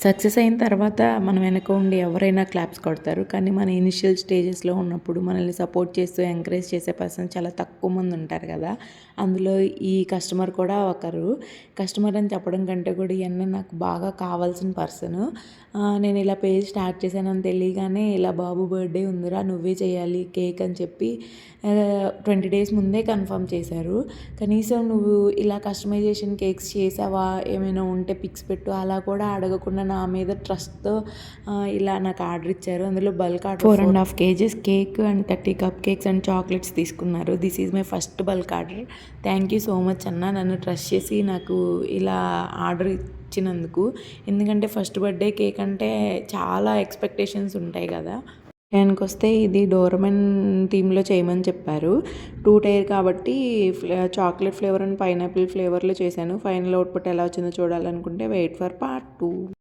Success అయిన తర్వాత మన వెనక ఉండి ఎవరైనా క్లాప్స్ కొడతారు. కానీ మన ఇనిషియల్ స్టేజెస్‌లో ఉన్నప్పుడు మనల్ని సపోర్ట్ చేస్తూ, ఎంకరేజ్ చేసే పర్సన్ చాలా తక్కువ మంది ఉంటారు కదా! అందులో ఈ కస్టమర్ కూడా ఒకరు. కస్టమర్ అని చెప్పడం కంటే కూడా ఈ అన్న నాకు బాగా కావాల్సిన పర్సను. నేను ఇలా పేజ్ స్టార్ట్ చేశానని తెలియగానే ఇలా బాబు బర్త్‌డే ఉందిరా నువ్వే చేయాలి కేక్ అని చెప్పి 20 డేస్ ముందే కన్ఫర్మ్ చేశారు. కనీసం నువ్వు ఇలా కస్టమైజేషన్ కేక్స్ చేసావా? ఏమైనా ఉంటే పిక్స్ పెట్టు అలా కూడా అడగకుండా నా మీద ట్రస్ట్‌తో ఇలా నాకు ఆర్డర్ ఇచ్చారు. అందులో bulk order 4.5 kgs cake and 30 cup cakes and chocolates తీసుకున్నారు. This is my first bulk order. Thank you so much అన్న. నన్ను ట్రస్ట్ చేసి నాకు ఇలా ఆర్డర్ ఇచ్చినందుకు. ఎందుకంటే ఫస్ట్ బర్త్డే కేక్ అంటే చాలా ఎక్స్‌పెక్టేషన్స్ ఉంటాయి కదా! విషయానికొస్తే ఇది డోర్మెన్ థీమ్‌లో చేయమని చెప్పారు. 2 టైర్ కాబట్టి చాక్లెట్ ఫ్లేవర్ అండ్ పైనాపిల్ ఫ్లేవర్‌లో చేశాను. ఫైనల్ అవుట్‌పుట్ ఎలా వచ్చిందో చూడాలనుకుంటే వెయిట్ ఫర్ పార్ట్ 2.